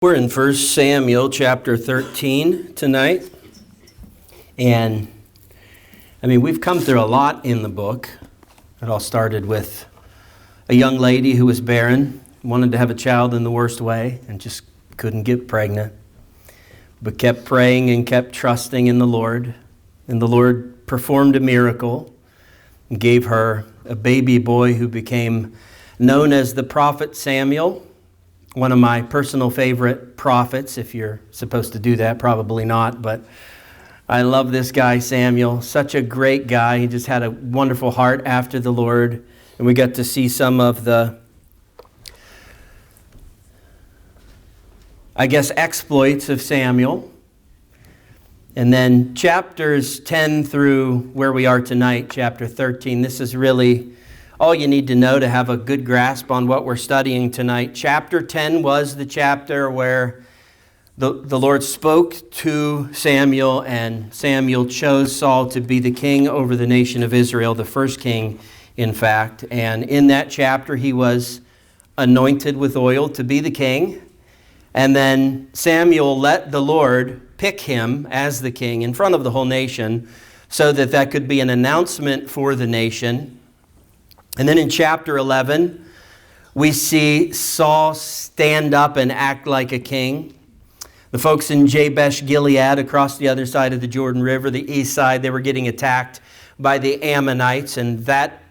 We're in 1 Samuel chapter 13 tonight. And, we've come through a lot in the book. It all started with a young lady who was barren, wanted to have a child in the worst way, and just couldn't get pregnant, but kept praying and kept trusting in the Lord. And the Lord performed a miracle and gave her a baby boy who became known as the prophet Samuel. One of my personal favorite prophets, if you're supposed to do that, probably not, but I love this guy, Samuel. Such a great guy. He just had a wonderful heart after the Lord, and we got to see some of the, exploits of Samuel. And then chapters 10 through where we are tonight, chapter 13, this is really all you need to know to have a good grasp on what we're studying tonight. Chapter 10 was the chapter where the Lord spoke to Samuel, and Samuel chose Saul to be the king over the nation of Israel, the first king, in fact. And in that chapter, he was anointed with oil to be the king. And then Samuel let the Lord pick him as the king in front of the whole nation so that that could be an announcement for the nation. And then in chapter 11, we see Saul stand up and act like a king. The folks in Jabesh Gilead across the other side of the Jordan River, the east side, they were getting attacked by the Ammonites, and that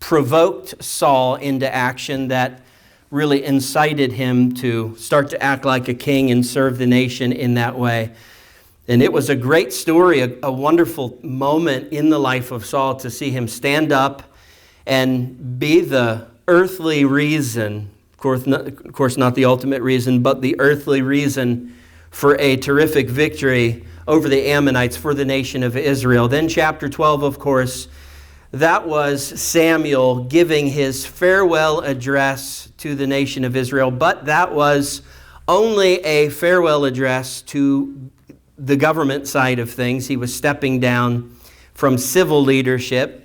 provoked Saul into action. That really incited him to start to act like a king and serve the nation in that way. And it was a great story, a wonderful moment in the life of Saul to see him stand up and be the earthly reason, of course not the ultimate reason, but the earthly reason for a terrific victory over the Ammonites for the nation of Israel. Then chapter 12, of course, that was Samuel giving his farewell address to the nation of Israel, but that was only a farewell address to the government side of things. He was stepping down from civil leadership,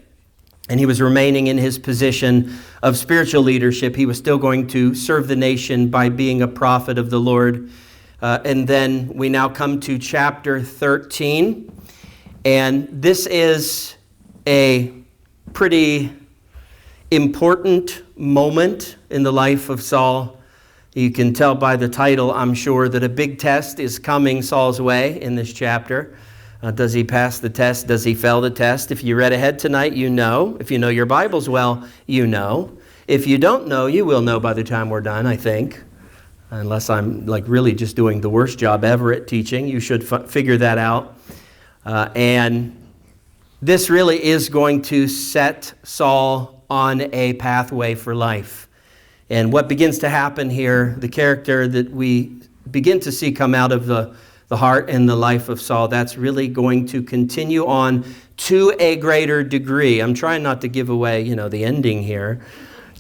and he was remaining in his position of spiritual leadership. He was still going to serve the nation by being a prophet of the Lord. And then we now come to chapter 13. And this is a pretty important moment in the life of Saul. You can tell by the title, I'm sure, that a big test is coming Saul's way in this chapter. Does he pass the test? Does he fail the test? If you read ahead tonight, you know. If you know your Bibles well, you know. If you don't know, you will know by the time we're done, I think. Unless I'm really just doing the worst job ever at teaching. You should figure that out. And this really is going to set Saul on a pathway for life. And what begins to happen here, the character that we begin to see come out of the heart and the life of Saul, that's really going to continue on to a greater degree. I'm trying not to give away, the ending here.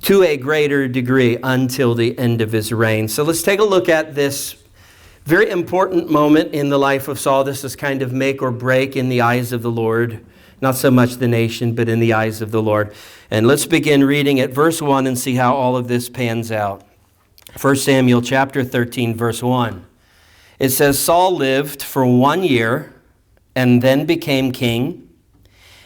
To a greater degree until the end of his reign. So let's take a look at this very important moment in the life of Saul. This is kind of make or break in the eyes of the Lord. Not so much the nation, but in the eyes of the Lord. And let's begin reading at verse 1 and see how all of this pans out. 1 Samuel chapter 13, verse 1. It says, Saul lived for 1 year and then became king.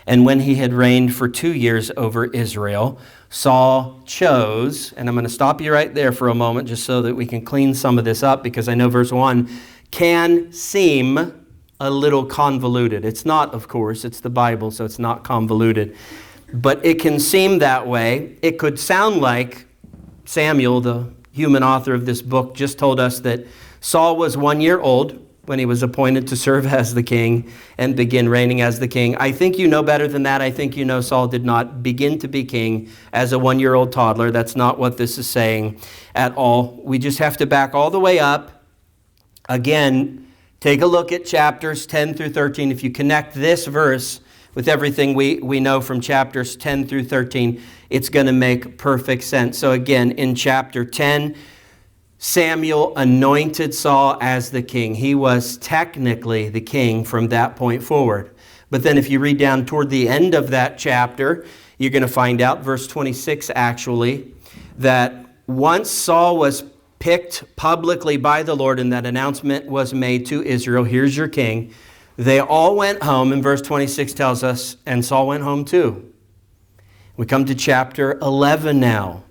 And when he had reigned for 2 years over Israel, Saul chose, and I'm going to stop you right there for a moment just so that we can clean some of this up, because I know verse 1 can seem a little convoluted. It's not, of course, it's the Bible, so it's not convoluted. But it can seem that way. It could sound like Samuel, the human author of this book, just told us that Saul was 1 year old when he was appointed to serve as the king and begin reigning as the king. I think you know better than that. I think you know Saul did not begin to be king as a 1 year old toddler. That's not what this is saying at all. We just have to back all the way up. Again, take a look at chapters 10 through 13. If you connect this verse with everything we know from chapters 10 through 13, it's going to make perfect sense. So again, in chapter 10, Samuel anointed Saul as the king. He was technically the king from that point forward. But then if you read down toward the end of that chapter, you're going to find out, verse 26 actually, that once Saul was picked publicly by the Lord, and that announcement was made to Israel, here's your king, they all went home, and verse 26 tells us, and Saul went home too. We come to chapter 11 now,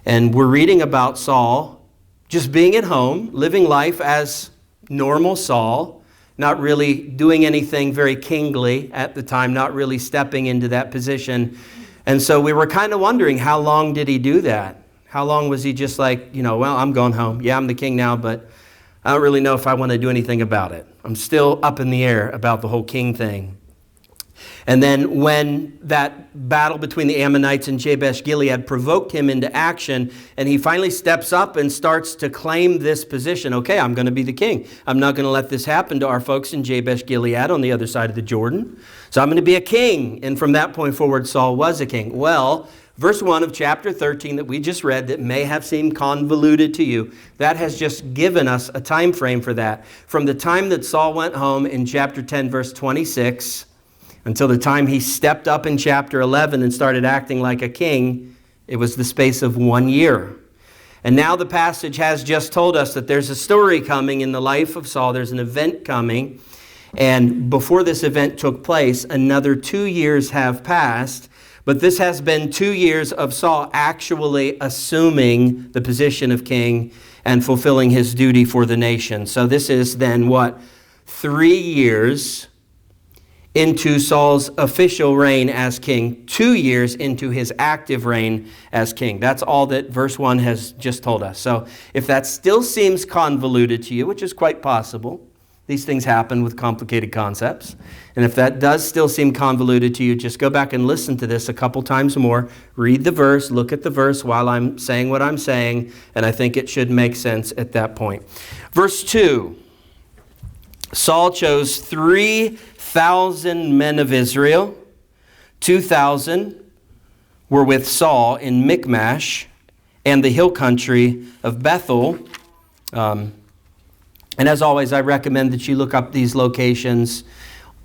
and we're reading about Saul just being at home, living life as normal Saul, not really doing anything very kingly at the time, not really stepping into that position. And so we were kind of wondering, how long did he do that? How long was he just like, well, I'm going home. Yeah, I'm the king now, but I don't really know if I want to do anything about it. I'm still up in the air about the whole king thing. And then when that battle between the Ammonites and Jabesh-Gilead provoked him into action, and he finally steps up and starts to claim this position. Okay, I'm going to be the king. I'm not going to let this happen to our folks in Jabesh-Gilead on the other side of the Jordan. So I'm going to be a king. And from that point forward, Saul was a king. Well, verse 1 of chapter 13 that we just read that may have seemed convoluted to you, that has just given us a time frame for that. From the time that Saul went home in chapter 10, verse 26, until the time he stepped up in chapter 11 and started acting like a king, it was the space of 1 year. And now the passage has just told us that there's a story coming in the life of Saul. There's an event coming. And before this event took place, another 2 years have passed. But this has been 2 years of Saul actually assuming the position of king and fulfilling his duty for the nation. So this is then 3 years into Saul's official reign as king, 2 years into his active reign as king. That's all that verse 1 has just told us. So if that still seems convoluted to you, which is quite possible, these things happen with complicated concepts. And if that does still seem convoluted to you, just go back and listen to this a couple times more. Read the verse, look at the verse while I'm saying what I'm saying, and I think it should make sense at that point. Verse 2, Saul chose 3,000 men of Israel. 2,000 were with Saul in Michmash and the hill country of Bethel. And as always, I recommend that you look up these locations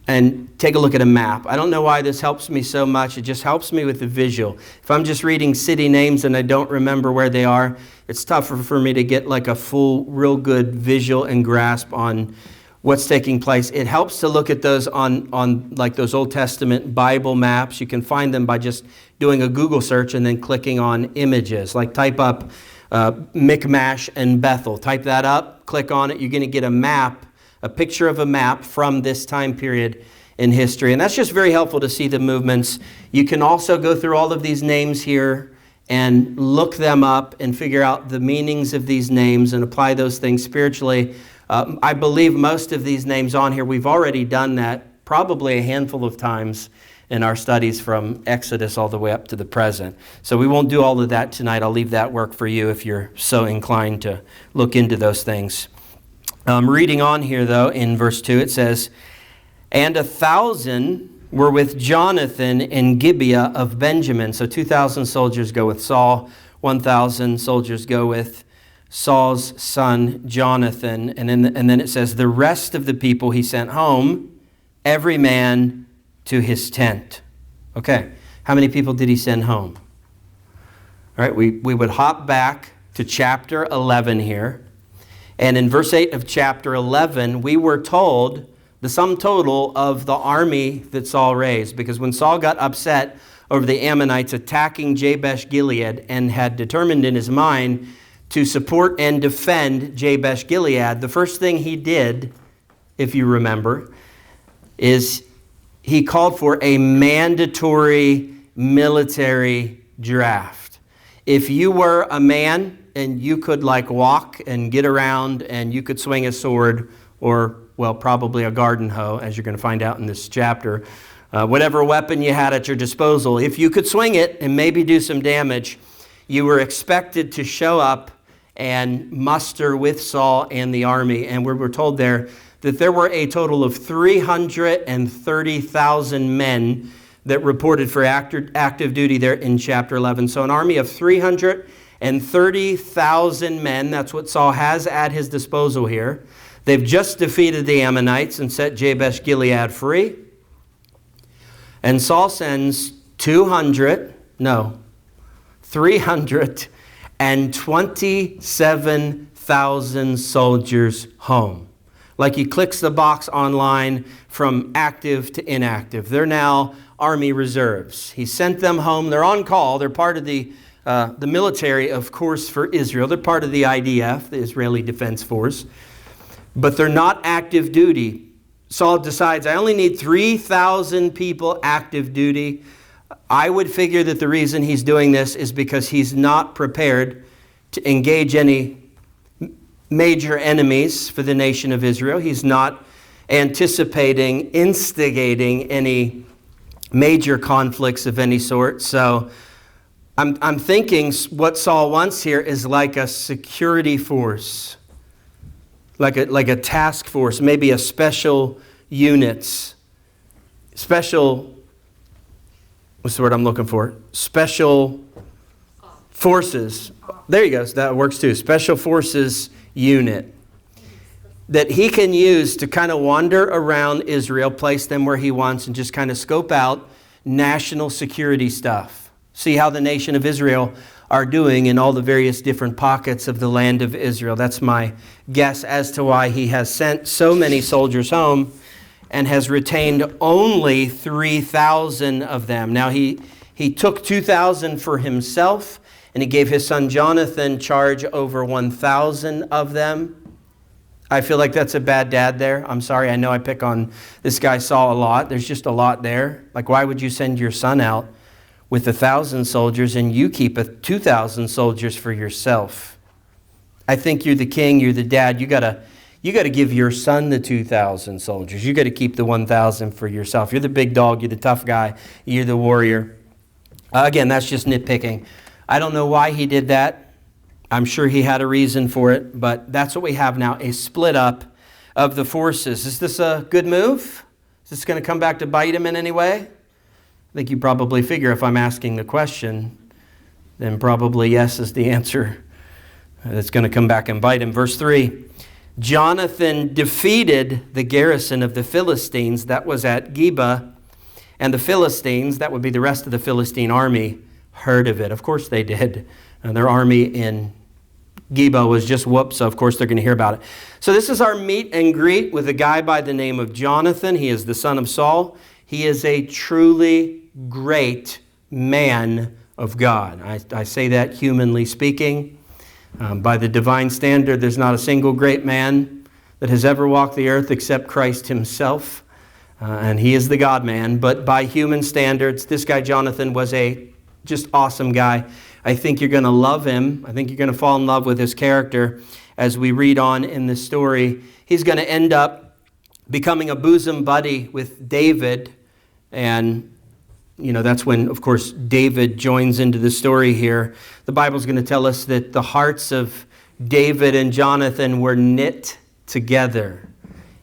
and take a look at a map. I don't know why this helps me so much. It just helps me with the visual. If I'm just reading city names and I don't remember where they are, it's tougher for me to get like a full, real good visual and grasp on what's taking place. It helps to look at those on like those Old Testament Bible maps. You can find them by just doing a Google search and then clicking on images. Like type up Michmash and Bethel. Type that up, click on it. You're going to get a map, a picture of a map from this time period in history. And that's just very helpful to see the movements. You can also go through all of these names here and look them up and figure out the meanings of these names and apply those things spiritually. I believe most of these names on here, we've already done that probably a handful of times in our studies from Exodus all the way up to the present. So we won't do all of that tonight. I'll leave that work for you if you're so inclined to look into those things. Reading on here, though, in verse 2, it says, "And 1,000 were with Jonathan in Gibeah of Benjamin." So 2,000 soldiers go with Saul. 1,000 soldiers go with Saul's son Jonathan. And then it says, "The rest of the people he sent home, every man to his tent." Okay, how many people did he send home? All right, we would hop back to chapter 11 here. And in verse 8 of chapter 11, we were told the sum total of the army that Saul raised. Because when Saul got upset over the Ammonites attacking Jabesh-Gilead and had determined in his mind to support and defend Jabesh-Gilead, the first thing he did, if you remember, is he called for a mandatory military draft. If you were a man and you could walk and get around and you could swing a sword or, well, probably a garden hoe, as you're going to find out in this chapter, whatever weapon you had at your disposal, if you could swing it and maybe do some damage, you were expected to show up and muster with Saul and the army. And we were told there that there were a total of 330,000 men that reported for active duty there in chapter 11. So an army of 330,000 men, that's what Saul has at his disposal here. They've just defeated the Ammonites and set Jabesh-Gilead free. And Saul sends 300 and 27,000 soldiers home. Like he clicks the box online from active to inactive. They're now Army reserves. He sent them home. They're on call. They're part of the military, of course, for Israel. They're part of the IDF, the Israeli Defense Force. But they're not active duty. Saul decides, I only need 3,000 people active duty. I would figure that the reason he's doing this is because he's not prepared to engage any major enemies for the nation of Israel. He's not anticipating, instigating any major conflicts of any sort. So I'm thinking what Saul wants here is like a security force, like a task force, maybe a special units, special, what's the word I'm looking for? Special forces. There you go. That works too. Special forces unit that he can use to kind of wander around Israel, place them where he wants, and just kind of scope out national security stuff. See how the nation of Israel are doing in all the various different pockets of the land of Israel. That's my guess as to why he has sent so many soldiers home and has retained only 3,000 of them. Now he took 2,000 for himself, and he gave his son Jonathan charge over 1,000 of them. I feel like that's a bad dad there. I'm sorry, I know I pick on this guy Saul a lot. There's just a lot there. Like, why would you send your son out with 1,000 soldiers and you keep 2,000 soldiers for yourself? I think you're the king, you're the dad. You gotta give your son the 2,000 soldiers. You gotta keep the 1,000 for yourself. You're the big dog, you're the tough guy, you're the warrior. Again, that's just nitpicking. I don't know why he did that. I'm sure he had a reason for it, but that's what we have now, a split up of the forces. Is this a good move? Is this going to come back to bite him in any way? I think you probably figure if I'm asking the question, then probably yes is the answer. It's going to come back and bite him. Verse 3, Jonathan defeated the garrison of the Philistines that was at Geba, and the Philistines, that would be the rest of the Philistine army, heard of it. Of course they did. Their army in Geba was just whooped, so of course they're going to hear about it. So this is our meet and greet with a guy by the name of Jonathan. He is the son of Saul. He is a truly great man of God. I say that humanly speaking. By the divine standard, there's not a single great man that has ever walked the earth except Christ himself. And he is the God-man. But by human standards, this guy Jonathan was a just awesome guy. I think you're going to love him. I think you're going to fall in love with his character as we read on in the story. He's going to end up becoming a bosom buddy with David. And, that's when, of course, David joins into the story here. The Bible's going to tell us that the hearts of David and Jonathan were knit together.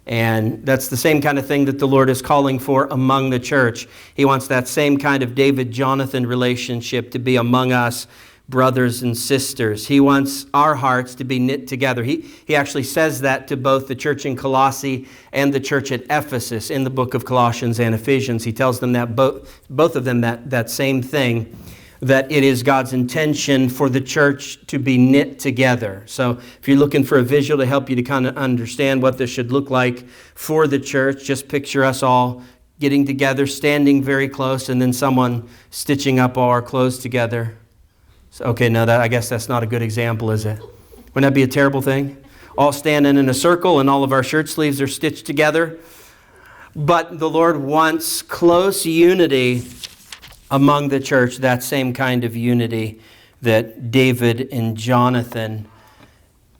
And that's the same kind of thing that the Lord is calling for among the church. He wants that same kind of David-Jonathan relationship to be among us, brothers and sisters. He wants our hearts to be knit together. He actually says that to both the church in Colossae and the church at Ephesus in the book of Colossians and Ephesians. He tells them that both of them that same thing, that it is God's intention for the church to be knit together. So if you're looking for a visual to help you to kind of understand what this should look like for the church, just picture us all getting together, standing very close, and then someone stitching up all our clothes together. So, okay, no, I guess that's not a good example, is it? Wouldn't that be a terrible thing? All standing in a circle and all of our shirt sleeves are stitched together. But the Lord wants close unity among the church, that same kind of unity that David and Jonathan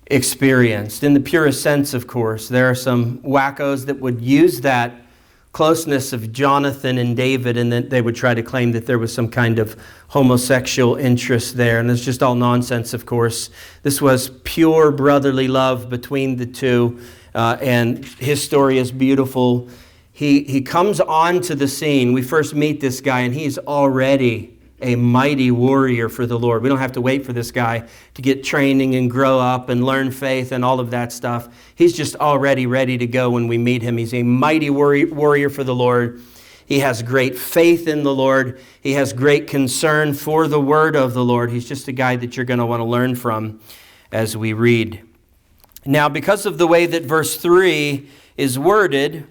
experienced. In the purest sense, of course, there are some wackos that would use that closeness of Jonathan and David, and then they would try to claim that there was some kind of homosexual interest there. And it's just all nonsense, of course. This was pure brotherly love between the two, and his story is beautiful. He comes onto the scene. We first meet this guy, and he's already a mighty warrior for the Lord. We don't have to wait for this guy to get training and grow up and learn faith and all of that stuff. He's just already ready to go when we meet him. He's a mighty warrior for the Lord. He has great faith in the Lord. He has great concern for the word of the Lord. He's just a guy that you're going to want to learn from as we read. Now, because of the way that verse 3 is worded,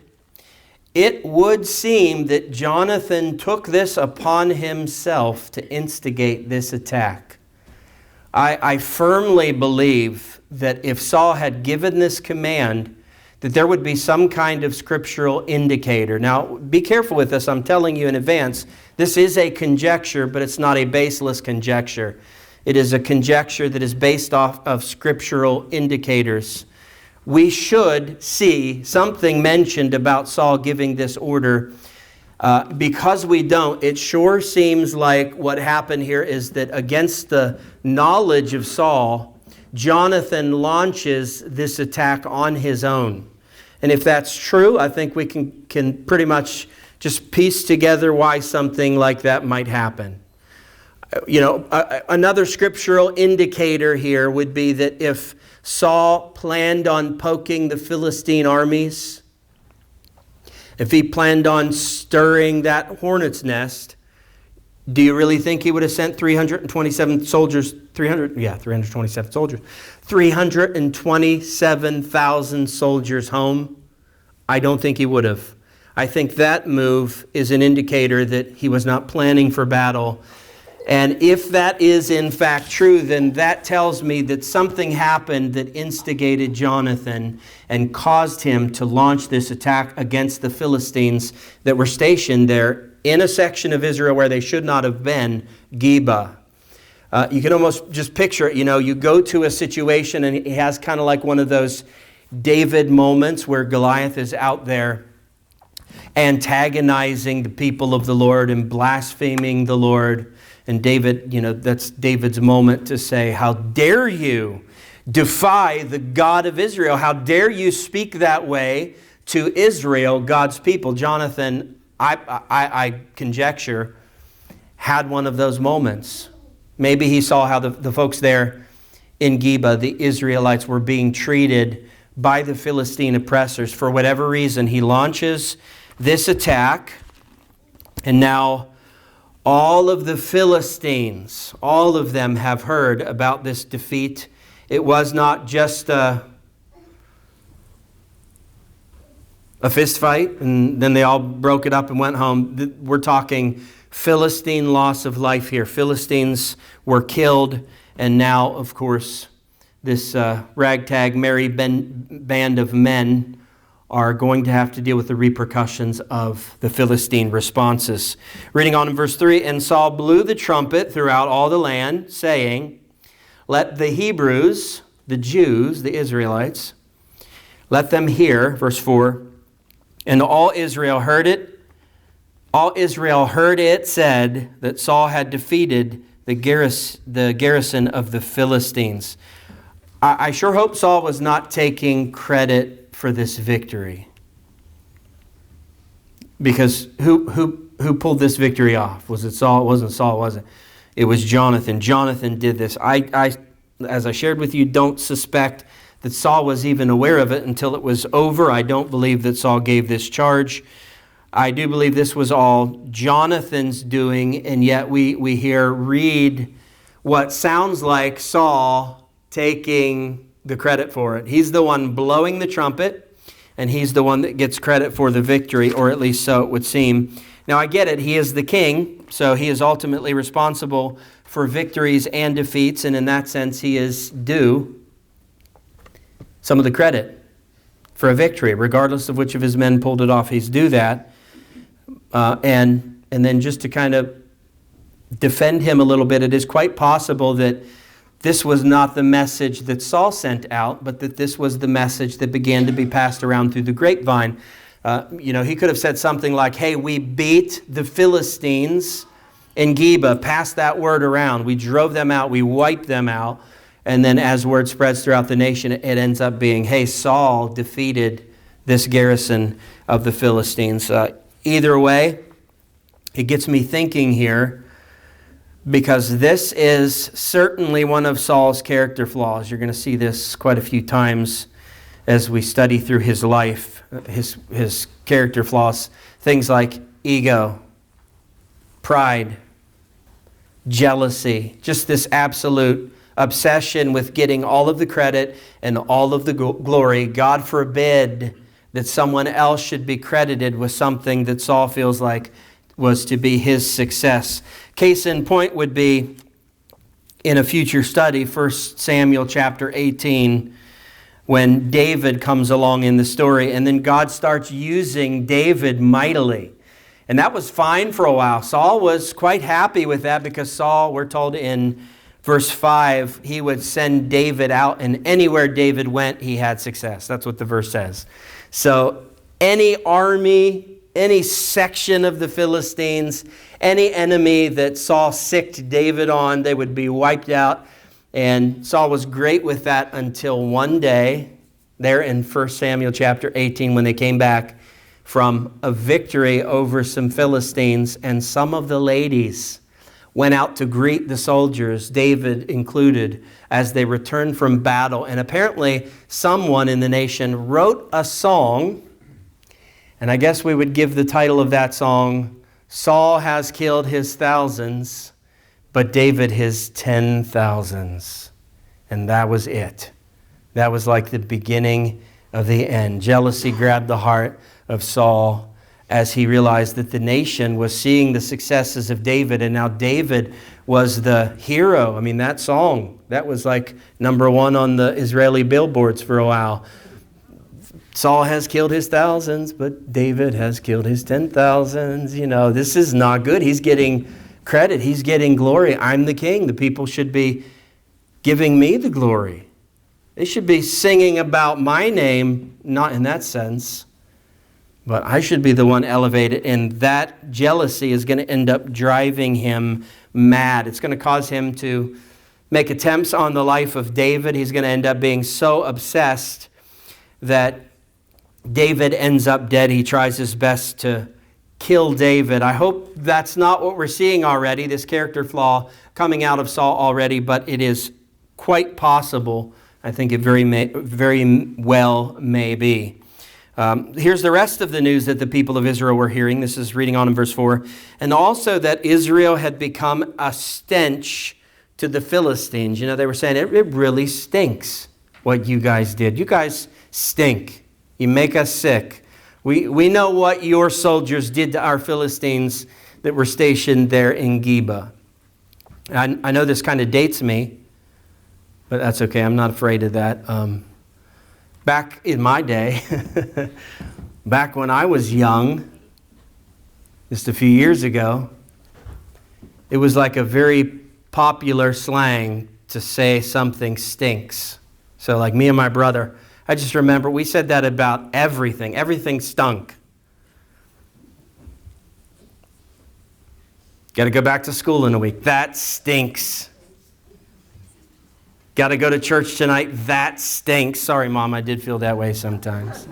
it would seem that Jonathan took this upon himself to instigate this attack. I firmly believe that if Saul had given this command, that there would be some kind of scriptural indicator. Now, be careful with this. I'm telling you in advance, this is a conjecture, but it's not a baseless conjecture. It is a conjecture that is based off of scriptural indicators. We should see something mentioned about Saul giving this order. Because we don't, it sure seems like what happened here is that against the knowledge of Saul, Jonathan launches this attack on his own. And if that's true, I think we can pretty much just piece together why something like that might happen. Another scriptural indicator here would be that if Saul planned on poking the Philistine armies, if he planned on stirring that hornet's nest, do you really think he would have sent 327 soldiers, 327 soldiers, 327,000 soldiers home? I don't think he would have. I think that move is an indicator that he was not planning for battle. And if that is in fact true, then that tells me that something happened that instigated Jonathan and caused him to launch this attack against the Philistines that were stationed there in a section of Israel where they should not have been, Geba. You can almost just picture it. You go to a situation and it has kind of like one of those David moments where Goliath is out there antagonizing the people of the Lord and blaspheming the Lord. And David, that's David's moment to say, how dare you defy the God of Israel? How dare you speak that way to Israel, God's people? Jonathan, I conjecture, had one of those moments. Maybe he saw how the folks there in Geba, the Israelites, were being treated by the Philistine oppressors. For whatever reason, he launches this attack, and now all of the Philistines, all of them have heard about this defeat. It was not just a fist fight and then they all broke it up and went home. We're talking Philistine loss of life here. Philistines were killed, and now, of course, this ragtag merry band of men are going to have to deal with the repercussions of the Philistine responses. Reading on in verse 3, and Saul blew the trumpet throughout all the land, saying, let the Hebrews, the Jews, the Israelites, let them hear, verse 4, and all Israel heard it. All Israel heard it said that Saul had defeated the garrison of the Philistines. I sure hope Saul was not taking credit for this victory. Because who pulled this victory off? Was it Saul? It wasn't Saul, was it? It was Jonathan. Jonathan did this. I, as I shared with you, don't suspect that Saul was even aware of it until it was over. I don't believe that Saul gave this charge. I do believe this was all Jonathan's doing, and yet we read what sounds like Saul taking the credit for it. He's the one blowing the trumpet, and he's the one that gets credit for the victory, or at least so it would seem. Now, I get it. He is the king, so he is ultimately responsible for victories and defeats, and in that sense, he is due some of the credit for a victory, regardless of which of his men pulled it off. He's due that. And then just to kind of defend him a little bit, it is quite possible that this was not the message that Saul sent out, but that this was the message that began to be passed around through the grapevine. He could have said something like, hey, we beat the Philistines in Geba, pass that word around. We drove them out, we wiped them out. And then as word spreads throughout the nation, it ends up being, hey, Saul defeated this garrison of the Philistines. Either way, it gets me thinking here, because this is certainly one of Saul's character flaws. You're going to see this quite a few times as we study through his life, his character flaws. Things like, ego, pride, jealousy, just this absolute obsession with getting all of the credit and all of the glory. God forbid that someone else should be credited with something that Saul feels like was to be his success. Case in point would be in a future study, 1 Samuel chapter 18, when David comes along in the story, and then God starts using David mightily. And that was fine for a while. Saul was quite happy with that because Saul, we're told in verse 5, he would send David out, and anywhere David went, he had success. That's what the verse says. So any army, any section of the Philistines, any enemy that Saul sicked David on, they would be wiped out. And Saul was great with that until one day, there in 1 Samuel chapter 18, when they came back from a victory over some Philistines, and some of the ladies went out to greet the soldiers, David included, as they returned from battle. And apparently someone in the nation wrote a song, and I guess we would give the title of that song, Saul has killed his thousands, but David his 10,000s. And that was it. That was like the beginning of the end. Jealousy grabbed the heart of Saul as he realized that the nation was seeing the successes of David, and now David was the hero. I mean, that song, that was like number one on the Israeli billboards for a while. Saul has killed his thousands, but David has killed his 10,000s. You know, this is not good. He's getting credit. He's getting glory. I'm the king. The people should be giving me the glory. They should be singing about my name, not in that sense, but I should be the one elevated. And that jealousy is going to end up driving him mad. It's going to cause him to make attempts on the life of David. He's going to end up being so obsessed that David ends up dead. He tries his best to kill David. I hope that's not what we're seeing already, this character flaw coming out of Saul already, but it is quite possible. I think it very well may be. Here's the rest of the news that the people of Israel were hearing. This is reading on in verse 4. And also that Israel had become a stench to the Philistines. You know, they were saying, it really stinks what you guys did. You guys stink. You make us sick. We know what your soldiers did to our Philistines that were stationed there in Geba. I know this kind of dates me, but that's okay. I'm not afraid of that. Back in my day, back when I was young, just a few years ago, it was like a very popular slang to say something stinks. So like me and my brother, I just remember we said that about everything. Everything stunk. Got to go back to school in a week. That stinks. Got to go to church tonight. That stinks. Sorry, Mom, I did feel that way sometimes.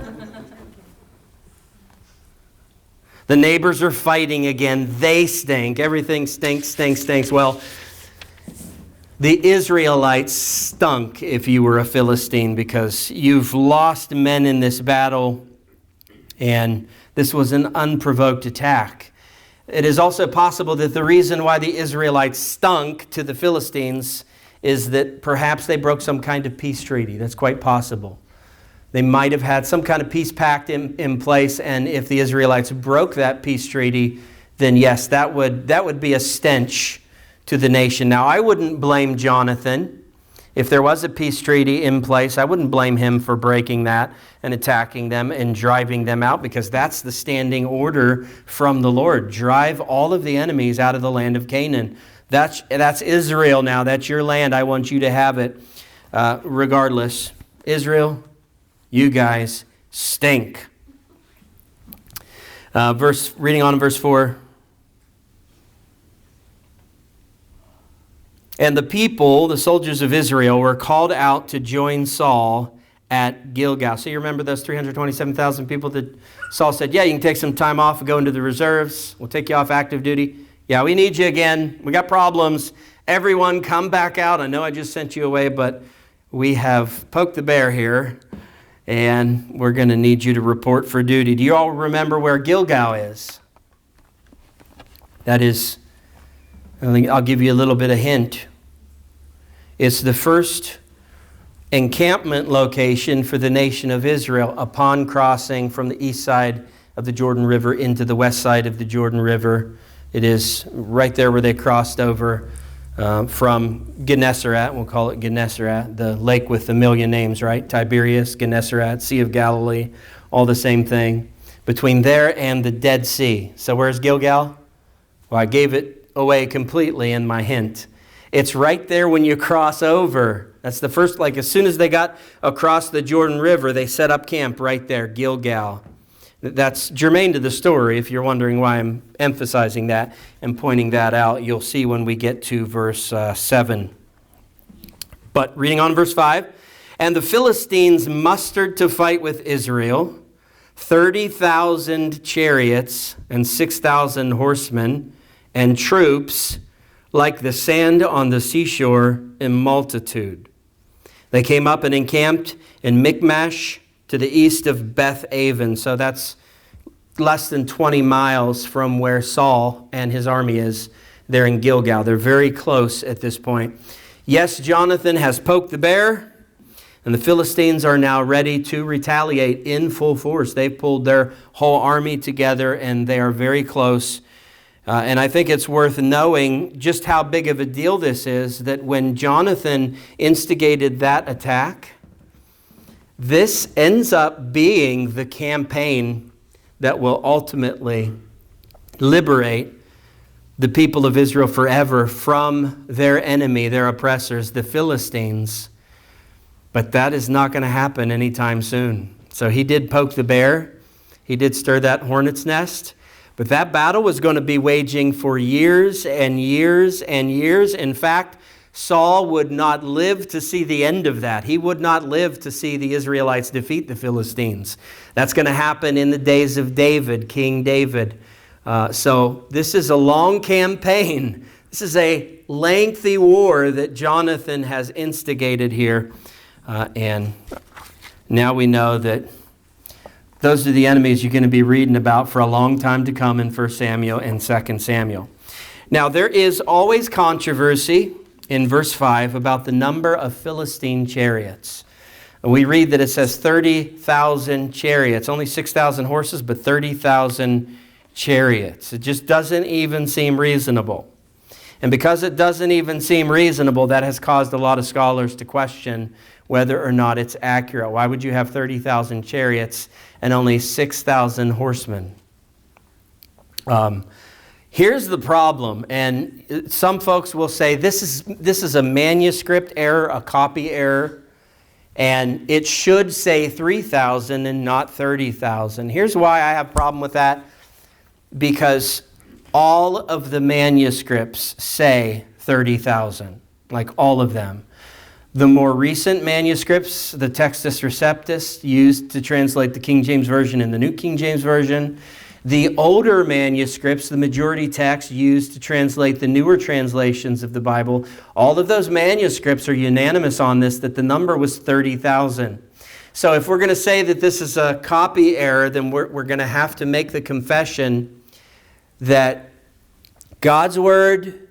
The neighbors are fighting again. They stink. Everything stinks. Well, the Israelites stunk if you were a Philistine, because you've lost men in this battle, and this was an unprovoked attack. It is also possible that the reason why the Israelites stunk to the Philistines is that perhaps they broke some kind of peace treaty. That's quite possible. They might have had some kind of peace pact in place, and if the Israelites broke that peace treaty, then yes, that would be a stench to the nation. Now, I wouldn't blame Jonathan. If there was a peace treaty in place, I wouldn't blame him for breaking that and attacking them and driving them out, because that's the standing order from the Lord. Drive all of the enemies out of the land of Canaan. That's Israel now. That's your land. I want you to have it. Regardless, Israel, you guys stink. Reading on in verse 4. And the people, the soldiers of Israel, were called out to join Saul at Gilgal. So you remember those 327,000 people that Saul said, yeah, you can take some time off and go into the reserves. We'll take you off active duty. Yeah, we need you again. We got problems. Everyone come back out. I know I just sent you away, but we have poked the bear here, and we're going to need you to report for duty. Do you all remember where Gilgal is? That is, I'll give you a little bit of hint. It's the first encampment location for the nation of Israel upon crossing from the east side of the Jordan River into the west side of the Jordan River. It is right there where they crossed over from Gennesaret. We'll call it Gennesaret, the lake with a million names, right? Tiberias, Gennesaret, Sea of Galilee, all the same thing. Between there and the Dead Sea. So where's Gilgal? Well, I gave it away completely in my hint. It's right there when you cross over. That's the first, like as soon as they got across the Jordan River, they set up camp right there, Gilgal. That's germane to the story. If you're wondering why I'm emphasizing that and pointing that out, you'll see when we get to verse 7. But reading on verse 5, and the Philistines mustered to fight with Israel 30,000 chariots and 6,000 horsemen and troops like the sand on the seashore in multitude. They came up and encamped in Michmash to the east of Beth Aven. So that's less than 20 miles from where Saul and his army is. They're in Gilgal. They're very close at this point. Yes, Jonathan has poked the bear, and the Philistines are now ready to retaliate in full force. They've pulled their whole army together, and they are very close. And I think it's worth knowing just how big of a deal this is, that when Jonathan instigated that attack, this ends up being the campaign that will ultimately liberate the people of Israel forever from their enemy, their oppressors, the Philistines. But that is not going to happen anytime soon. So he did poke the bear. He did stir that hornet's nest. But that battle was going to be waging for years and years and years. In fact, Saul would not live to see the end of that. He would not live to see the Israelites defeat the Philistines. That's going to happen in the days of David, King David. So this is a long campaign. This is a lengthy war that Jonathan has instigated here. And now we know that those are the enemies you're going to be reading about for a long time to come in 1 Samuel and 2 Samuel. Now, there is always controversy in verse 5 about the number of Philistine chariots. We read that it says 30,000 chariots, only 6,000 horses, but 30,000 chariots. It just doesn't even seem reasonable. And because it doesn't even seem reasonable, that has caused a lot of scholars to question whether or not it's accurate. Why would you have 30,000 chariots and only 6,000 horsemen? Here's the problem, and some folks will say this is a manuscript error, a copy error, and it should say 3,000 and not 30,000. Here's why I have a problem with that, because all of the manuscripts say 30,000, like all of them. The more recent manuscripts, the Textus Receptus, used to translate the King James Version and the New King James Version. The older manuscripts, the majority text used to translate the newer translations of the Bible, all of those manuscripts are unanimous on this, that the number was 30,000. So if we're going to say that this is a copy error, then we're going to have to make the confession that God's Word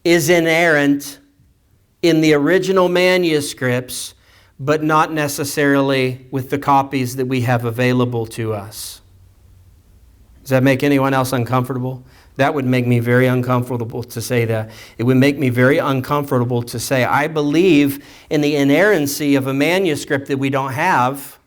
is inerrant in the original manuscripts, but not necessarily with the copies that we have available to us. Does that make anyone else uncomfortable? That would make me very uncomfortable to say that. It would make me very uncomfortable to say, I believe in the inerrancy of a manuscript that we don't have.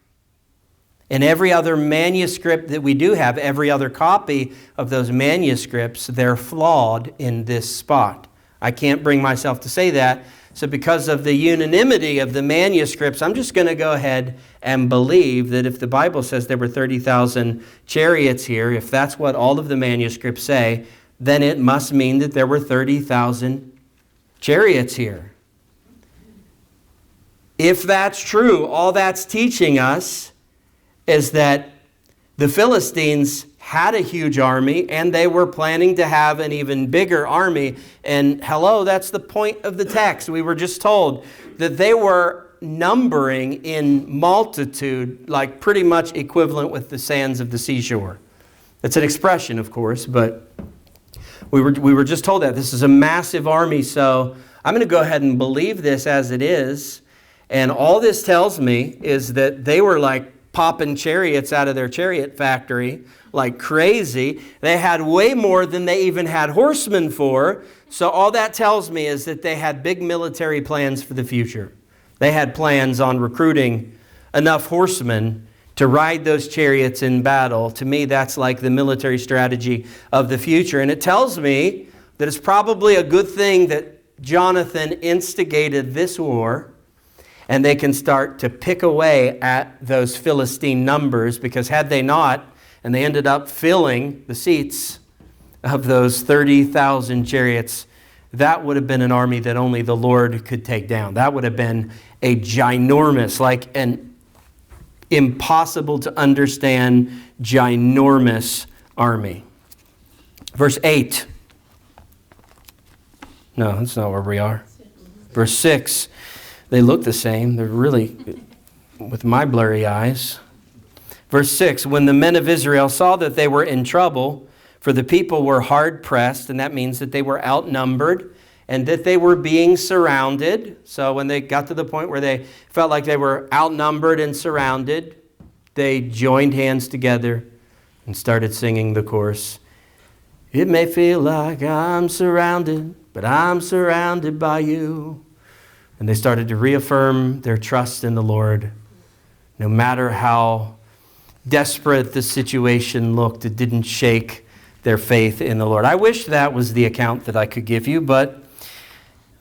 And every other manuscript that we do have, every other copy of those manuscripts, they're flawed in this spot. I can't bring myself to say that. So because of the unanimity of the manuscripts, I'm just going to go ahead and believe that if the Bible says there were 30,000 chariots here, if that's what all of the manuscripts say, then it must mean that there were 30,000 chariots here. If that's true, all that's teaching us is that the Philistines had a huge army, and they were planning to have an even bigger army. And hello, that's the point of the text. We were just told that they were numbering in multitude, like pretty much equivalent with the sands of the seashore. It's an expression, of course, but We were just told that. This is a massive army, so I'm going to go ahead and believe this as it is. And all this tells me is that they were like popping chariots out of their chariot factory like crazy. They had way more than they even had horsemen for. So all that tells me is that they had big military plans for the future. They had plans on recruiting enough horsemen to ride those chariots in battle. To me, that's like the military strategy of the future. And it tells me that it's probably a good thing that Jonathan instigated this war, and they can start to pick away at those Philistine numbers, because had they not, and they ended up filling the seats of those 30,000 chariots, that would have been an army that only the Lord could take down. That would have been a ginormous, like an impossible to understand, ginormous army. Verse 8. No, that's not where we are. Verse 6. They look the same. They're really, with my blurry eyes. Verse 6. When the men of Israel saw that they were in trouble, for the people were hard pressed, and that means that they were outnumbered, and that they were being surrounded. So when they got to the point where they felt like they were outnumbered and surrounded, they joined hands together and started singing the chorus. It may feel like I'm surrounded, but I'm surrounded by you. And they started to reaffirm their trust in the Lord. No matter how desperate the situation looked, it didn't shake their faith in the Lord. I wish that was the account that I could give you, but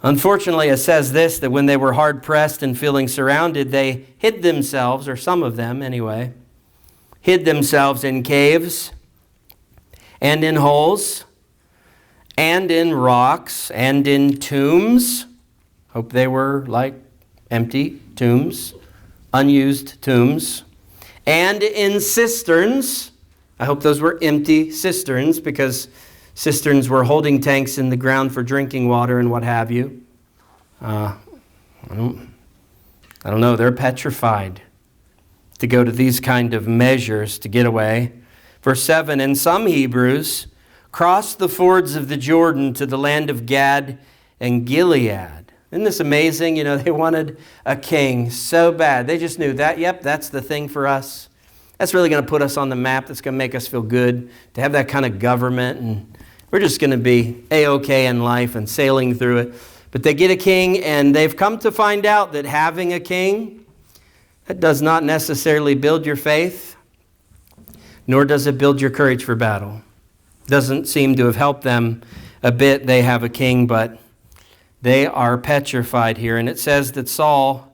unfortunately, it says this, that when they were hard-pressed and feeling surrounded, they hid themselves, or some of them anyway, hid themselves in caves and in holes and in rocks and in tombs. Hope they were like empty tombs, unused tombs, and in cisterns. I hope those were empty cisterns, because cisterns were holding tanks in the ground for drinking water and what have you. I don't know. They're petrified to go to these kind of measures to get away. Verse 7, and some Hebrews crossed the fords of the Jordan to the land of Gad and Gilead. Isn't this amazing? You know, they wanted a king so bad. They just knew that, yep, that's the thing for us. That's really going to put us on the map. That's going to make us feel good to have that kind of government, and we're just going to be A-okay in life and sailing through it. But they get a king, and they've come to find out that having a king, that does not necessarily build your faith, nor does it build your courage for battle. Doesn't seem to have helped them a bit. They have a king, but they are petrified here. And it says that Saul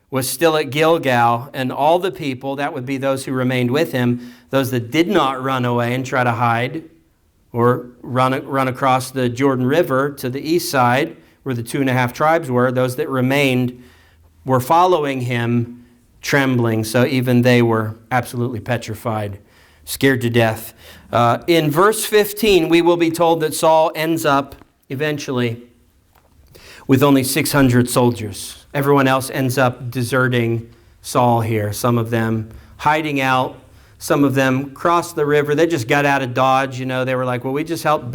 was still at Gilgal, and all the people, that would be those who remained with him, those that did not run away and try to hide, or run across the Jordan River to the east side, where the 2.5 tribes were, those that remained were following him, trembling. So even they were absolutely petrified, scared to death. In verse 15, we will be told that Saul ends up eventually with only 600 soldiers. Everyone else ends up deserting Saul here. Some of them hiding out. Some of them crossed the river. They just got out of Dodge. You know, they were like, well, we just helped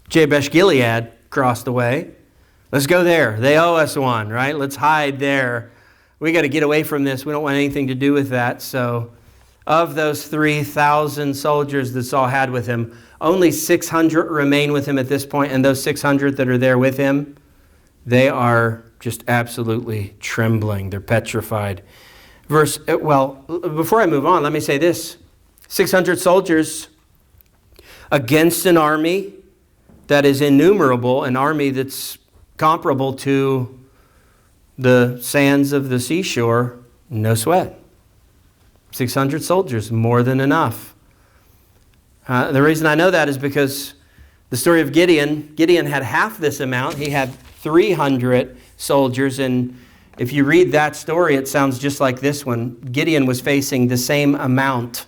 Jabesh Gilead cross the way. Let's go there. They owe us one, right? Let's hide there. We got to get away from this. We don't want anything to do with that. So of those 3,000 soldiers that Saul had with him, only 600 remain with him at this point, and those 600 that are there with him, they are just absolutely trembling. They're petrified. Before I move on, let me say this. 600 soldiers against an army that is innumerable, an army that's comparable to the sands of the seashore, no sweat. 600 soldiers, more than enough. The reason I know that is because the story of Gideon had half this amount. He had 300 soldiers, and if you read that story, it sounds just like this one. Gideon was facing the same amount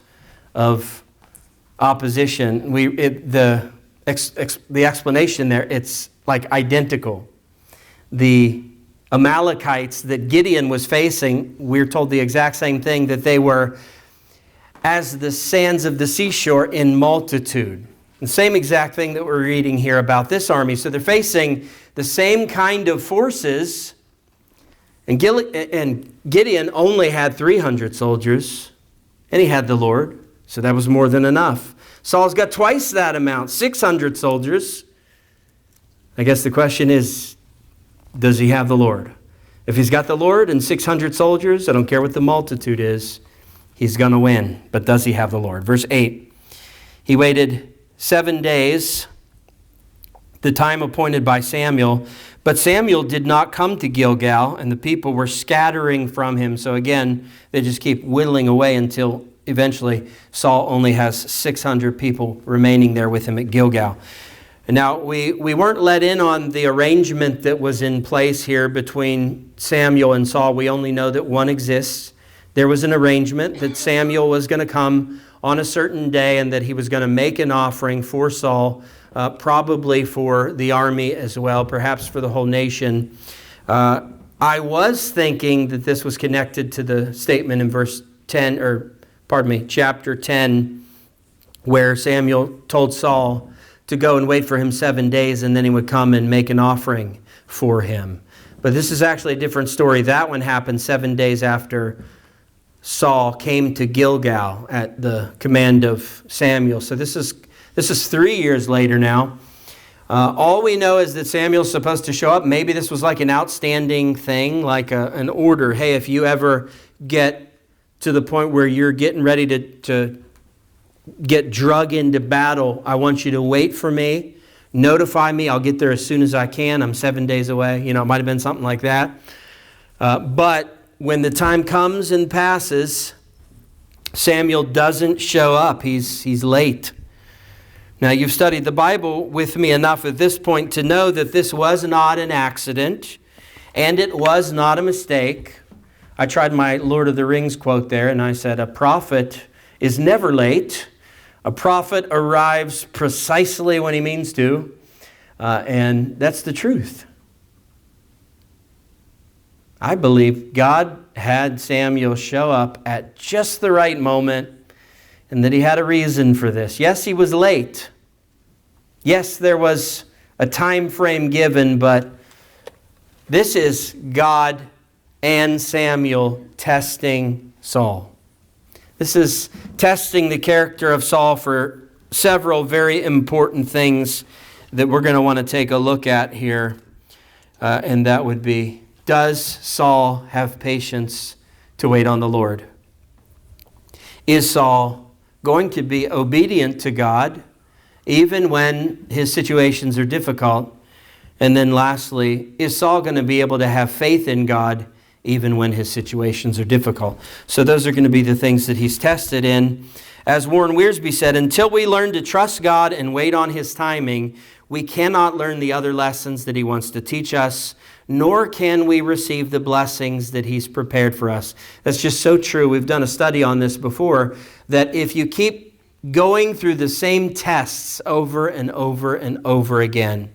of opposition. The explanation there, it's like identical. The Amalekites that Gideon was facing, we're told the exact same thing, that they were as the sands of the seashore in multitude. The same exact thing that we're reading here about this army. So they're facing the same kind of forces. And Gideon only had 300 soldiers, and he had the Lord, so that was more than enough. Saul's got twice that amount, 600 soldiers. I guess the question is, does he have the Lord? If he's got the Lord and 600 soldiers, I don't care what the multitude is, he's going to win. But does he have the Lord? Verse 8, he waited 7 days, the time appointed by Samuel. But Samuel did not come to Gilgal, and the people were scattering from him. So again, they just keep whittling away until eventually Saul only has 600 people remaining there with him at Gilgal. And now, we weren't let in on the arrangement that was in place here between Samuel and Saul. We only know that one exists. There was an arrangement that Samuel was going to come on a certain day and that he was going to make an offering for Saul, probably for the army as well, perhaps for the whole nation. I was thinking that this was connected to the statement in chapter 10, where Samuel told Saul to go and wait for him 7 days, and then he would come and make an offering for him. But this is actually a different story. That one happened 7 days after Saul came to Gilgal at the command of Samuel. So this is 3 years later now. All we know is that Samuel's supposed to show up. Maybe this was like an outstanding thing, like an order. Hey, if you ever get to the point where you're getting ready to get drug into battle, I want you to wait for me. Notify me. I'll get there as soon as I can. I'm 7 days away. It might have been something like that. But when the time comes and passes, Samuel doesn't show up. He's late. Now, you've studied the Bible with me enough at this point to know that this was not an accident, and it was not a mistake. I tried my Lord of the Rings quote there, and I said, a prophet is never late. A prophet arrives precisely when he means to, and that's the truth. I believe God had Samuel show up at just the right moment, and that he had a reason for this. Yes, he was late. Yes, there was a time frame given, but this is God and Samuel testing Saul. This is testing the character of Saul for several very important things that we're going to want to take a look at here. And that would be, does Saul have patience to wait on the Lord? Is Saul going to be obedient to God even when his situations are difficult? And then lastly, is Saul going to be able to have faith in God even when his situations are difficult? So those are going to be the things that he's tested in. As Warren Wiersbe said, until we learn to trust God and wait on his timing, we cannot learn the other lessons that he wants to teach us, nor can we receive the blessings that he's prepared for us. That's just so true. We've done a study on this before, that if you keep going through the same tests over and over and over again,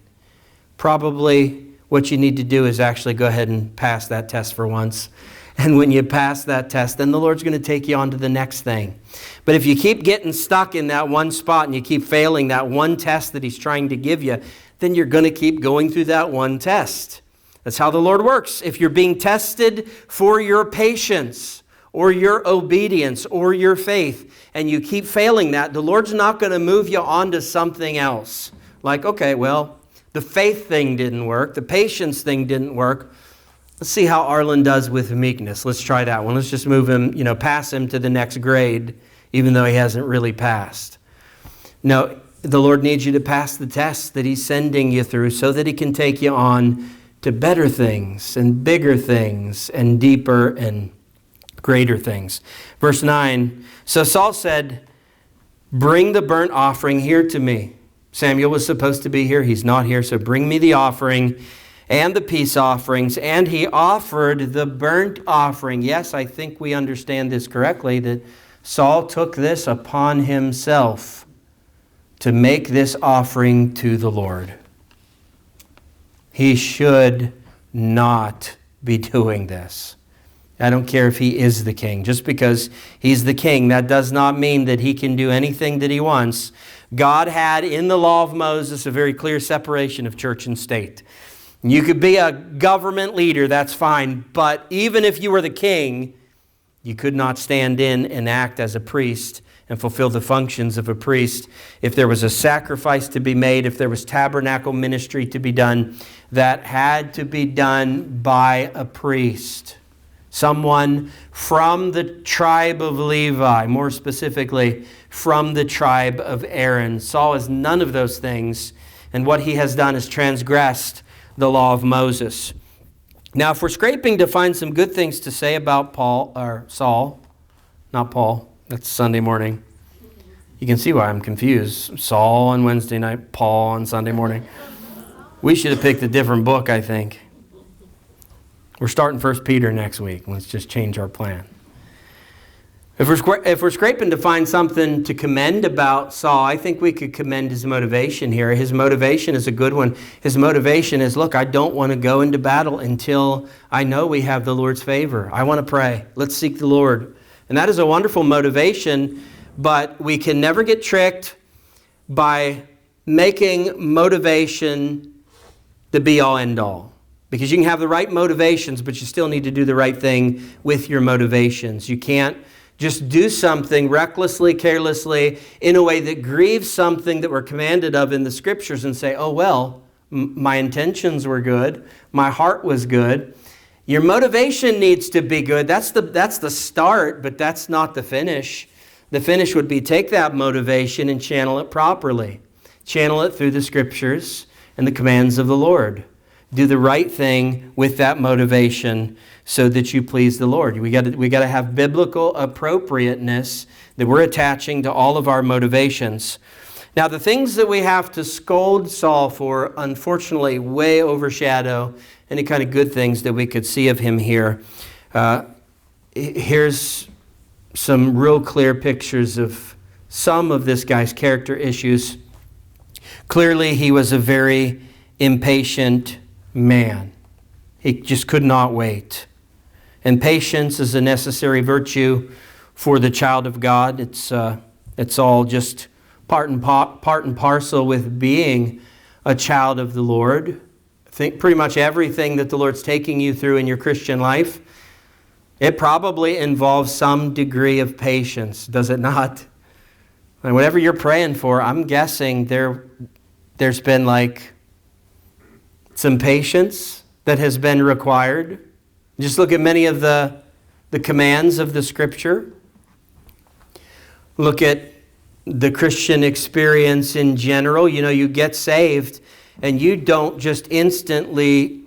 probably what you need to do is actually go ahead and pass that test for once. And when you pass that test, then the Lord's going to take you on to the next thing. But if you keep getting stuck in that one spot and you keep failing that one test that he's trying to give you, then you're going to keep going through that one test. That's how the Lord works. If you're being tested for your patience or your obedience or your faith, and you keep failing that, the Lord's not going to move you on to something else. Like, okay, well, the faith thing didn't work. The patience thing didn't work. Let's see how Arlyn does with meekness. Let's try that one. Let's just move him, pass him to the next grade, even though he hasn't really passed. No, the Lord needs you to pass the test that he's sending you through so that he can take you on to better things and bigger things and deeper and greater things. Verse 9, so Saul said, bring the burnt offering here to me. Samuel was supposed to be here. He's not here, so bring me the offering and the peace offerings. And he offered the burnt offering. Yes, I think we understand this correctly, that Saul took this upon himself to make this offering to the Lord. He should not be doing this. I don't care if he is the king. Just because he's the king, that does not mean that he can do anything that he wants. God had in the law of Moses a very clear separation of church and state. You could be a government leader, that's fine. But even if you were the king, you could not stand in and act as a priest and fulfill the functions of a priest. If there was a sacrifice to be made, if there was tabernacle ministry to be done, that had to be done by a priest. Someone from the tribe of Levi, more specifically, from the tribe of Aaron. Saul is none of those things, and what he has done is transgressed the law of Moses. Now, if we're scraping to find some good things to say about Saul, not Paul, that's Sunday morning. You can see why I'm confused. Saul on Wednesday night, Paul on Sunday morning. We should have picked a different book, I think. We're starting 1 Peter next week. Let's just change our plan. If we're scraping to find something to commend about Saul, I think we could commend his motivation here. His motivation is a good one. His motivation is, look, I don't want to go into battle until I know we have the Lord's favor. I want to pray. Let's seek the Lord. And that is a wonderful motivation, but we can never get tricked by making motivation the be-all, end-all. Because you can have the right motivations, but you still need to do the right thing with your motivations. You can't just do something recklessly, carelessly, in a way that grieves something that we're commanded of in the Scriptures and say, oh, well, my intentions were good. My heart was good. Your motivation needs to be good. That's the start, but that's not the finish. The finish would be take that motivation and channel it properly. Channel it through the Scriptures and the commands of the Lord. Do the right thing with that motivation so that you please the Lord. We got to have biblical appropriateness that we're attaching to all of our motivations. Now, the things that we have to scold Saul for, unfortunately, way overshadow any kind of good things that we could see of him here. Here's some real clear pictures of some of this guy's character issues. Clearly, he was a very impatient man. He just could not wait. And patience is a necessary virtue for the child of God. It's all just part and parcel with being a child of the Lord. I think pretty much everything that the Lord's taking you through in your Christian life, it probably involves some degree of patience, does it not? And whatever you're praying for, I'm guessing there's been like some patience that has been required. Just look at many of the commands of the Scripture. Look at the Christian experience in general. You know, you get saved and you don't just instantly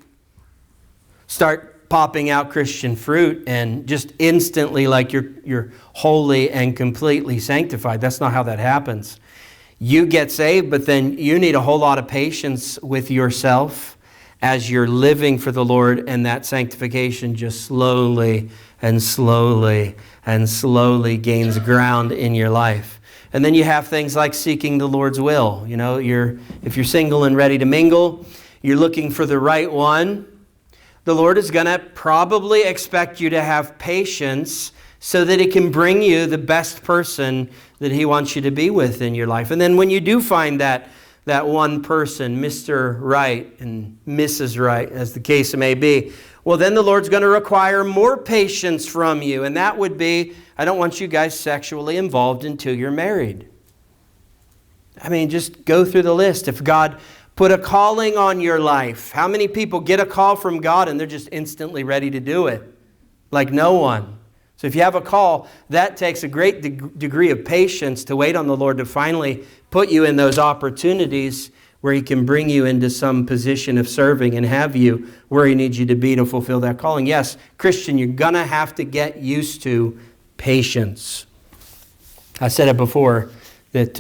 start popping out Christian fruit and just instantly like you're holy and completely sanctified. That's not how that happens. You get saved, but then you need a whole lot of patience with yourself as you're living for the Lord, and that sanctification just slowly and slowly and slowly gains ground in your life. And then you have things like seeking the Lord's will. You know, if you're single and ready to mingle, you're looking for the right one. The Lord is going to probably expect you to have patience so that He can bring you the best person that He wants you to be with in your life. And then when you do find that one person, Mr. Right and Mrs. Right, as the case may be, well, then the Lord's going to require more patience from you. And that would be, I don't want you guys sexually involved until you're married. I mean, just go through the list. If God put a calling on your life, how many people get a call from God and they're just instantly ready to do it? Like no one. So if you have a call, that takes a great degree of patience to wait on the Lord to finally put you in those opportunities where He can bring you into some position of serving and have you where He needs you to be to fulfill that calling. Yes, Christian, you're going to have to get used to patience. I said it before that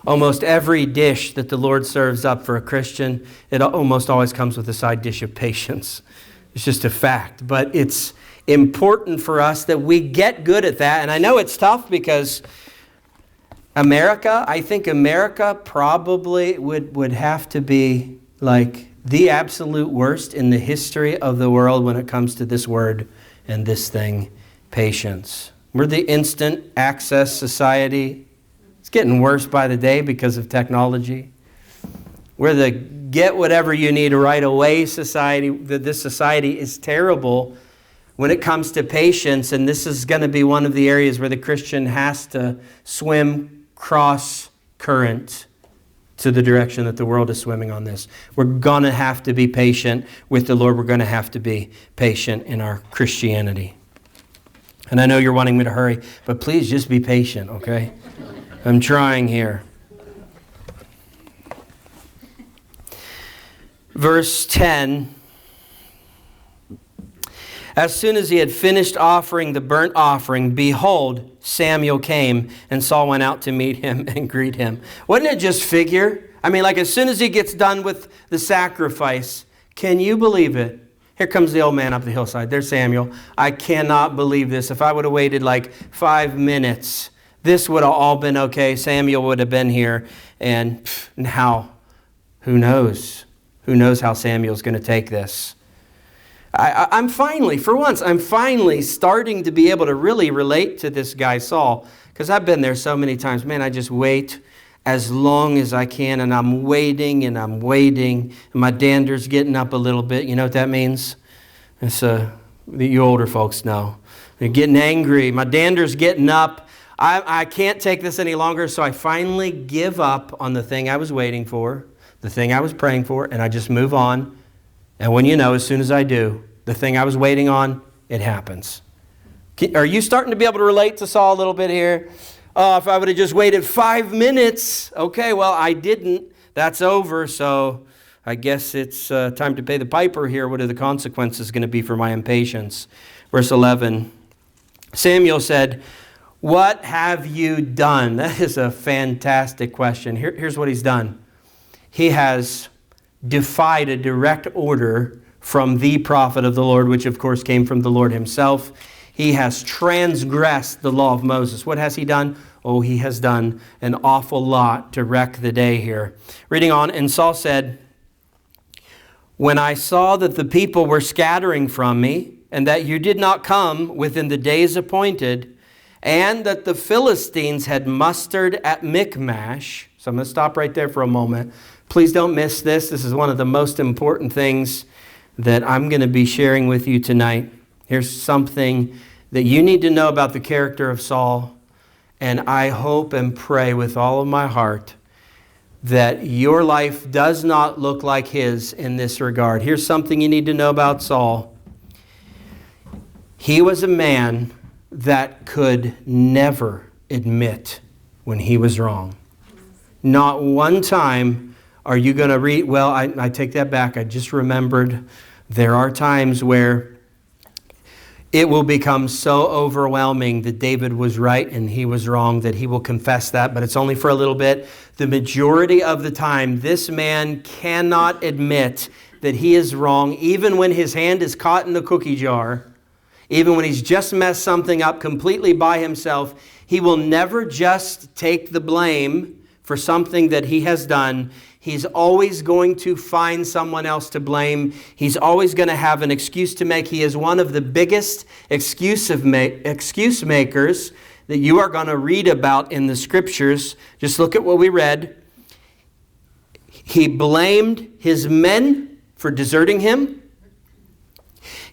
almost every dish that the Lord serves up for a Christian, it almost always comes with a side dish of patience. It's just a fact. But it's important for us that we get good at that. And I know it's tough because I think America probably would have to be like the absolute worst in the history of the world when it comes to this word and this thing, patience. We're the instant access society. It's getting worse by the day because of technology. We're the get whatever you need right away society. This society is terrible when it comes to patience, and this is going to be one of the areas where the Christian has to swim cross current to the direction that the world is swimming on this. We're going to have to be patient with the Lord. We're going to have to be patient in our Christianity. And I know you're wanting me to hurry, but please just be patient, okay? I'm trying here. Verse 10. As soon as he had finished offering the burnt offering, behold, Samuel came, and Saul went out to meet him and greet him. Wouldn't it just figure? I mean, like as soon as he gets done with the sacrifice, can you believe it? Here comes the old man up the hillside. There's Samuel. I cannot believe this. If I would have waited like 5 minutes, this would have all been okay. Samuel would have been here. And now, who knows? Who knows how Samuel's going to take this? I'm finally starting to be able to really relate to this guy, Saul, because I've been there so many times. Man, I just wait as long as I can, and I'm waiting, and my dander's getting up a little bit. You know what that means? It's you older folks know. They're getting angry. My dander's getting up. I can't take this any longer, so I finally give up on the thing I was waiting for, the thing I was praying for, and I just move on. And when you know, as soon as I do, the thing I was waiting on, it happens. Are you starting to be able to relate to Saul a little bit here? Oh, if I would have just waited 5 minutes. Okay, well, I didn't. That's over, so I guess it's time to pay the piper here. What are the consequences going to be for my impatience? Verse 11, Samuel said, "What have you done?" That is a fantastic question. Here's what he's done. He has defied a direct order from the prophet of the Lord, which of course came from the Lord himself. He has transgressed the law of Moses. What has he done? Oh, he has done an awful lot to wreck the day here. Reading on, and Saul said, "When I saw that the people were scattering from me, and that you did not come within the days appointed, and that the Philistines had mustered at Michmash," so I'm going to stop right there for a moment. Please don't miss this. This is one of the most important things that I'm going to be sharing with you tonight. Here's something that you need to know about the character of Saul, and I hope and pray with all of my heart that your life does not look like his in this regard. Here's something you need to know about Saul. He was a man that could never admit when he was wrong. Not one time are you going to read, well, I take that back. I just remembered there are times where it will become so overwhelming that David was right and he was wrong that he will confess that, but it's only for a little bit. The majority of the time, this man cannot admit that he is wrong, even when his hand is caught in the cookie jar, even when he's just messed something up completely by himself. He will never just take the blame for something that he has done. He's always going to find someone else to blame. He's always going to have an excuse to make. He is one of the biggest excuse makers that you are going to read about in the scriptures. Just look at what we read. He blamed his men for deserting him.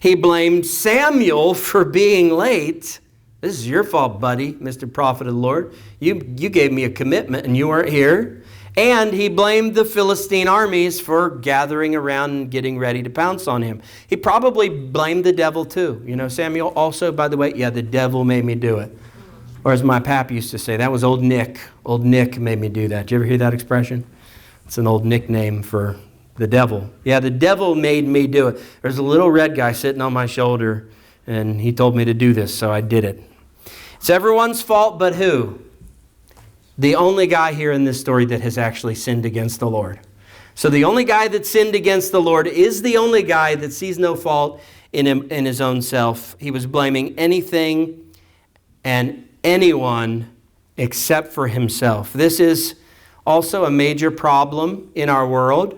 He blamed Samuel for being late. This is your fault, buddy, Mr. Prophet of the Lord. You gave me a commitment and you weren't here. And he blamed the Philistine armies for gathering around and getting ready to pounce on him. He probably blamed the devil too. You know, Samuel also, by the way, yeah, the devil made me do it. Or as my pap used to say, that was old Nick. Old Nick made me do that. Did you ever hear that expression? It's an old nickname for the devil. Yeah, the devil made me do it. There's a little red guy sitting on my shoulder, and he told me to do this, so I did it. It's everyone's fault, but who? The only guy here in this story that has actually sinned against the Lord. So the only guy that sinned against the Lord is the only guy that sees no fault in his own self. He was blaming anything and anyone except for himself. This is also a major problem in our world,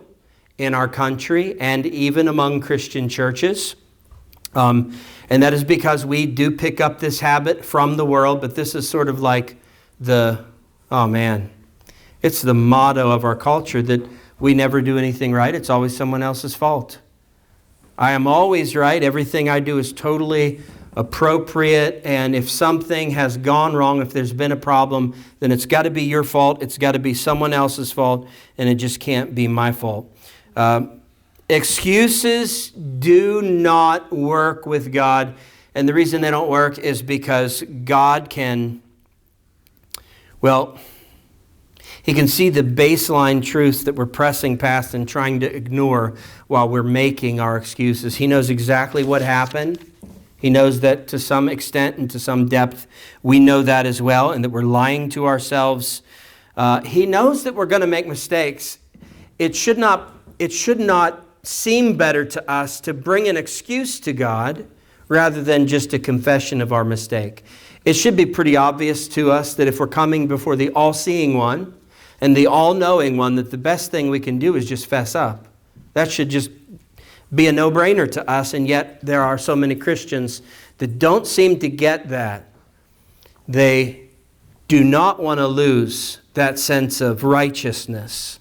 in our country, and even among Christian churches. And that is because we do pick up this habit from the world, but this is sort of like it's the motto of our culture that we never do anything right. It's always someone else's fault. I am always right. Everything I do is totally appropriate. And if something has gone wrong, if there's been a problem, then it's got to be your fault. It's got to be someone else's fault. And it just can't be my fault. Excuses do not work with God. And the reason they don't work is because God can, He can see the baseline truths that we're pressing past and trying to ignore while we're making our excuses. He knows exactly what happened. He knows that to some extent and to some depth, we know that as well, and that we're lying to ourselves. He knows that we're going to make mistakes. It should not seem better to us to bring an excuse to God rather than just a confession of our mistake. It should be pretty obvious to us that if we're coming before the all-seeing one and the all-knowing one, that the best thing we can do is just fess up. That should just be a no-brainer to us, and yet there are so many Christians that don't seem to get that. They do not want to lose that sense of righteousness.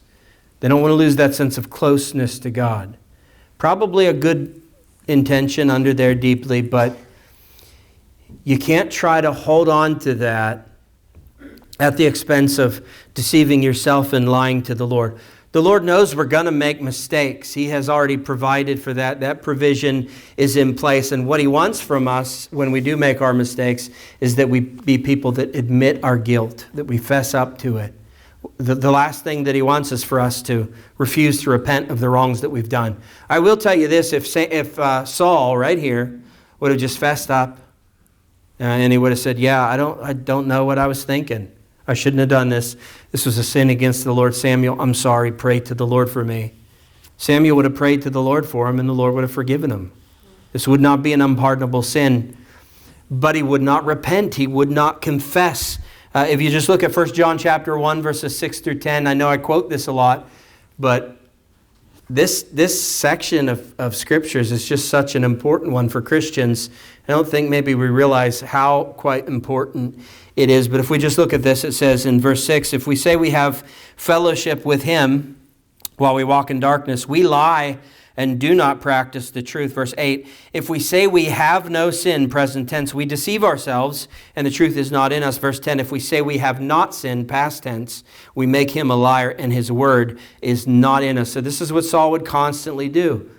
They don't want to lose that sense of closeness to God. Probably a good intention under there deeply, but you can't try to hold on to that at the expense of deceiving yourself and lying to the Lord. The Lord knows we're going to make mistakes. He has already provided for that. That provision is in place. And what He wants from us when we do make our mistakes is that we be people that admit our guilt, that we fess up to it. The last thing that He wants is for us to refuse to repent of the wrongs that we've done. I will tell you this, if Saul right here would have just fessed up and he would have said, I don't know what I was thinking. I shouldn't have done this. This was a sin against the Lord. Samuel, I'm sorry. Pray to the Lord for me. Samuel would have prayed to the Lord for him, and the Lord would have forgiven him. This would not be an unpardonable sin. But he would not repent. He would not confess. If you just look at 1 John chapter 1, verses 6 through 10, I know I quote this a lot, but this section of Scriptures is just such an important one for Christians. I don't think maybe we realize how quite important it is. But if we just look at this, it says in verse 6, if we say we have fellowship with Him while we walk in darkness, we lie and do not practice the truth. Verse 8, if we say we have no sin, present tense, we deceive ourselves and the truth is not in us. Verse 10, if we say we have not sinned, past tense, we make Him a liar and His word is not in us. So this is what Saul would constantly do.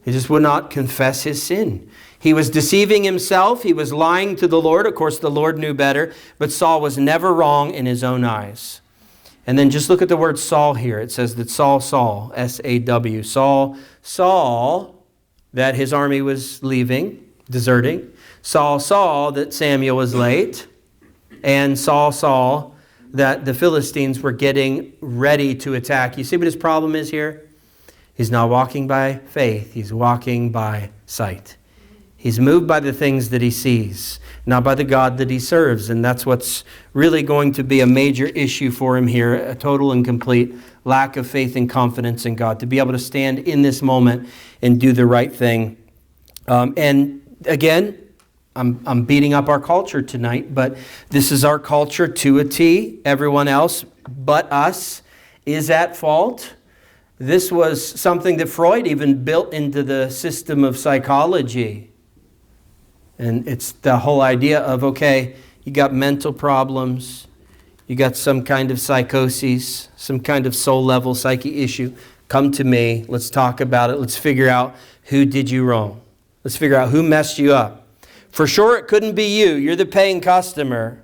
He just would not confess his sin. He was deceiving himself. He was lying to the Lord. Of course, the Lord knew better, but Saul was never wrong in his own eyes. And then just look at the word Saul here. It says that Saul, S-A-W, Saul, that his army was leaving, deserting. Saul saw that Samuel was late. And Saul saw that the Philistines were getting ready to attack. You see what his problem is here? He's not walking by faith. He's walking by sight. He's moved by the things that he sees, not by the God that he serves. And that's what's really going to be a major issue for him here, a total and complete lack of faith and confidence in God, to be able to stand in this moment and do the right thing. And again, I'm beating up our culture tonight, but this is our culture to a T. Everyone else but us is at fault. This was something that Freud even built into the system of psychology. And it's the whole idea of, okay, you got mental problems, you got some kind of psychosis, some kind of soul-level psyche issue. Come to me, let's talk about it, let's figure out who did you wrong. Let's figure out who messed you up. For sure it couldn't be you, you're the paying customer.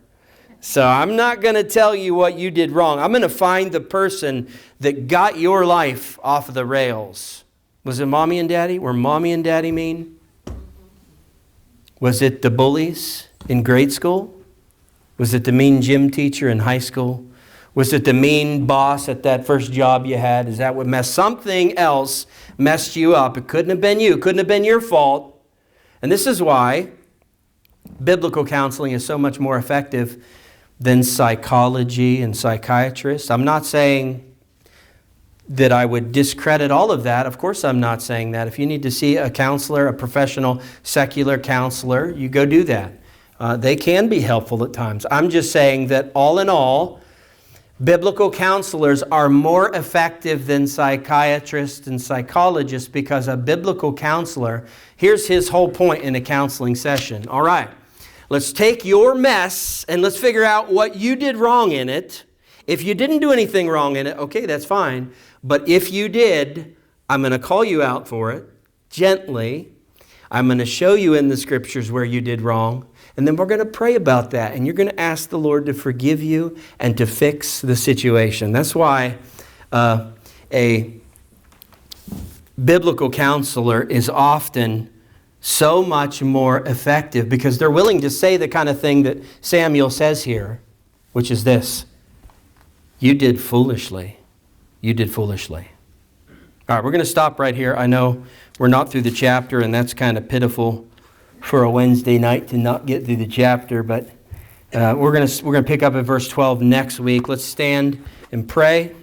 So I'm not going to tell you what you did wrong. I'm going to find the person that got your life off of the rails. Was it mommy and daddy? Were mommy and daddy mean? Was it the bullies in grade school? Was it the mean gym teacher in high school? Was it the mean boss at that first job you had? Is that what messed? Something else messed you up. It couldn't have been you. It couldn't have been your fault. And this is why biblical counseling is so much more effective than psychology and psychiatrists. I'm not saying that I would discredit all of that. Of course, I'm not saying that. If you need to see a counselor, a professional secular counselor, you go do that. They can be helpful at times. I'm just saying that all in all, biblical counselors are more effective than psychiatrists and psychologists because a biblical counselor, here's his whole point in a counseling session. All right, let's take your mess and let's figure out what you did wrong in it. If you didn't do anything wrong in it, okay, that's fine. But if you did, I'm going to call you out for it gently. I'm going to show you in the scriptures where you did wrong. And then we're going to pray about that. And you're going to ask the Lord to forgive you and to fix the situation. That's why a biblical counselor is often so much more effective because they're willing to say the kind of thing that Samuel says here, which is this: you did foolishly. You did foolishly. All right, we're going to stop right here. I know we're not through the chapter, and that's kind of pitiful for a Wednesday night to not get through the chapter, but we're going to pick up at verse 12 next week. Let's stand and pray.